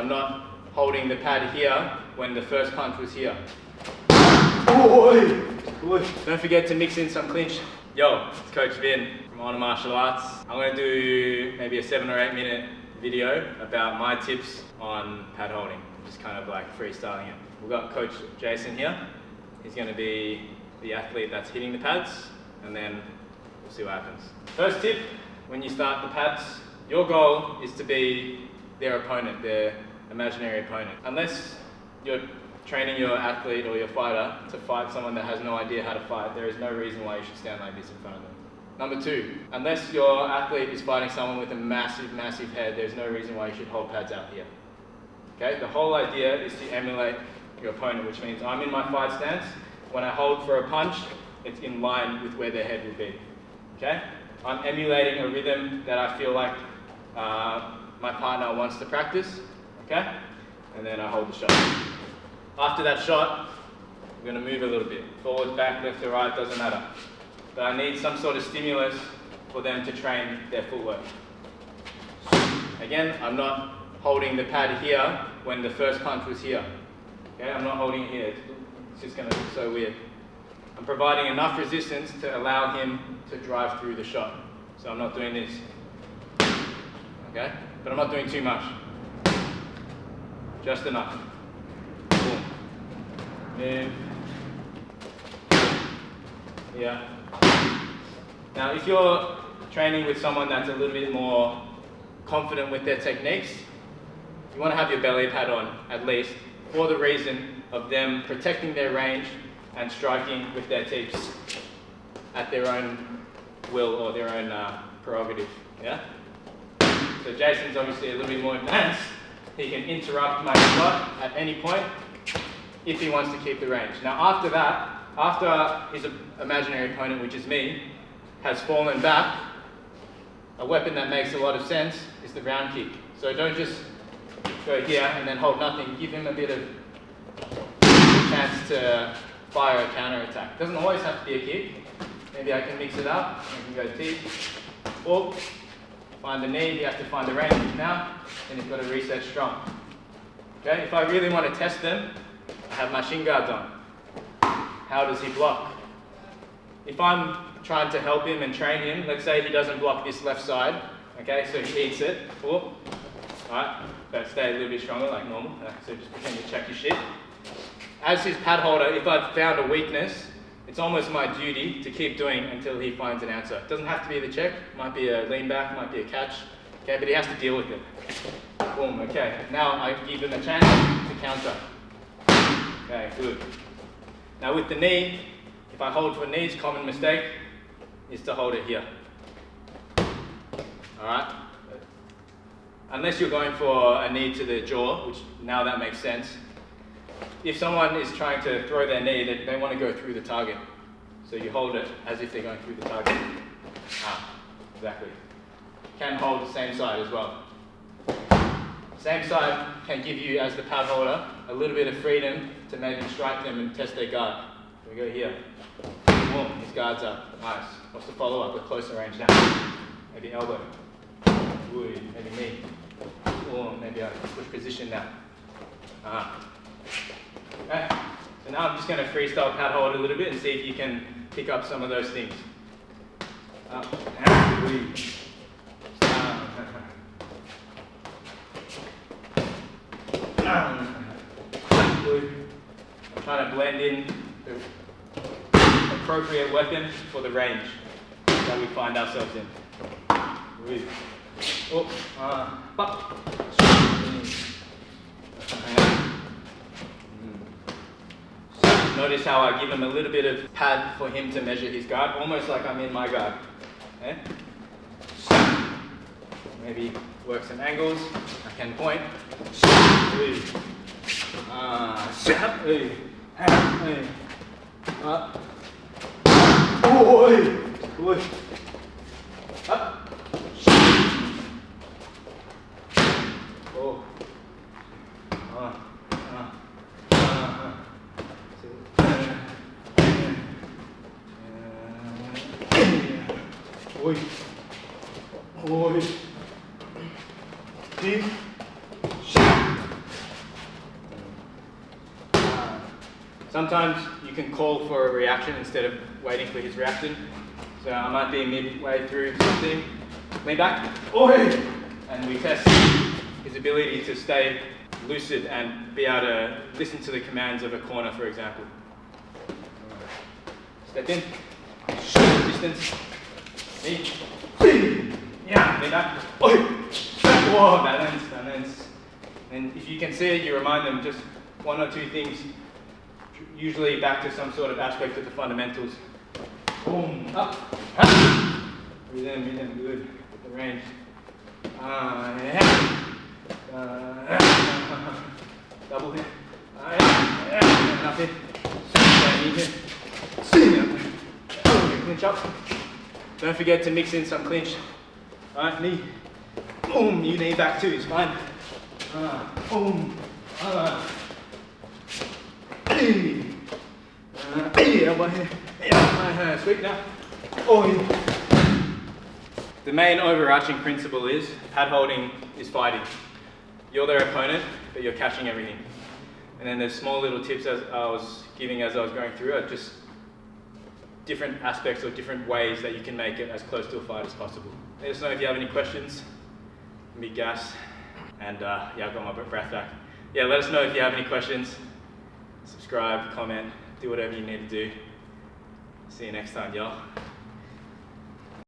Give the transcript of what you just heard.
I'm not holding the pad here when the first punch was here. Don't forget to mix in some clinch. Yo, it's Coach Vin from Honor Martial Arts. I'm going to do maybe a 7 or 8 minute video about my tips on pad holding. Just kind of like freestyling it. We've got Coach Jason here. He's going to be the athlete that's hitting the pads, and then we'll see what happens. First tip, when you start the pads, your goal is to be their opponent, their imaginary opponent. Unless you're training your athlete or your fighter to fight someone that has no idea how to fight, there is no reason why you should stand like this in front of them. Number 2, unless your athlete is fighting someone with a massive, massive head, there's no reason why you should hold pads out here. Okay, the whole idea is to emulate your opponent, which means I'm in my fight stance. When I hold for a punch, it's in line with where their head will be. Okay, I'm emulating a rhythm that I feel like my partner wants to practice. Okay, and then I hold the shot. After that shot, I'm going to move a little bit. Forward, back, left or right, doesn't matter. But I need some sort of stimulus for them to train their footwork. Again, I'm not holding the pad here when the first punch was here. Okay, I'm not holding it here. It's just going to look so weird. I'm providing enough resistance to allow him to drive through the shot. So I'm not doing this. Okay? But I'm not doing too much. Just enough. Boom. Move. Yeah. Now, if you're training with someone that's a little bit more confident with their techniques, you want to have your belly pad on, at least, for the reason of them protecting their range and striking with their teeps at their own will or their own prerogative. Yeah? So Jason's obviously a little bit more advanced. He can interrupt my shot at any point if he wants to keep the range. Now after that, after his imaginary opponent, which is me, has fallen back, a weapon that makes a lot of sense is the round kick. So don't just go here and then hold nothing. Give him a bit of chance to fire a counter attack. Doesn't always have to be a kick. Maybe I can mix it up. I can go teeth, or find the knee. You have to find the range now, and you've got to reset strong. Okay. If I really want to test them, I have my shin guards on. How does he block? If I'm trying to help him and train him, let's say he doesn't block this left side. Okay, so he eats it. All right. So stay a little bit stronger, like normal. So just pretend to check your shit. As his pad holder, if I've found a weakness, it's almost my duty to keep doing until he finds an answer. It doesn't have to be the check. Might be a lean back, might be a catch. Okay, but he has to deal with it. Boom, okay. Now I give him a chance to counter. Okay, good. Now with the knee, if I hold for knees, common mistake is to hold it here. Alright? Unless you're going for a knee to the jaw, which now that makes sense. If someone is trying to throw their knee, they want to go through the target. So you hold it as if they're going through the target. Exactly. Can hold the same side as well. Same side can give you, as the pad holder, a little bit of freedom to maybe strike them and test their guard. So we go here. Boom, his guard's up. Nice. What's the follow-up? A closer range down. Maybe elbow. Ooh, maybe knee. Or maybe I push position now. Okay. So now I'm just going to freestyle pad hold a little bit and see if you can pick up some of those things. Up, and I'm trying to blend in the appropriate weapon for the range that we find ourselves in. Notice how I give him a little bit of pad for him to measure his guard, almost like I'm in my guard. Okay? Maybe work some angles. I can point. Up. Oi. Oi. Deep. Shot. Sometimes you can call for a reaction instead of waiting for his reaction. So I might be midway through something, lean back, oi! And we test his ability to stay lucid and be able to listen to the commands of a corner, for example. Step in, short distance, knee, yeah, lean back, oi! Whoa, balance. And if you can see it, you remind them just one or two things, usually back to some sort of aspect of the fundamentals. Boom, up, breathe in, good, with the range. Double hit, and up hit, clinch up. Don't forget to mix in some clinch. Alright, knee, boom, you knee back too, it's fine. Boom, elbow here, sweep now. The main overarching principle is pad holding is fighting. You're their opponent, but you're catching everything. And then there's small little tips as I was giving as I was going through are just different aspects or different ways that you can make it as close to a fight as possible. Let us know if you have any questions. Me gas, and yeah, I've got my breath back. Yeah, let us know if you have any questions. Subscribe, comment, do whatever you need to do. See you next time, y'all.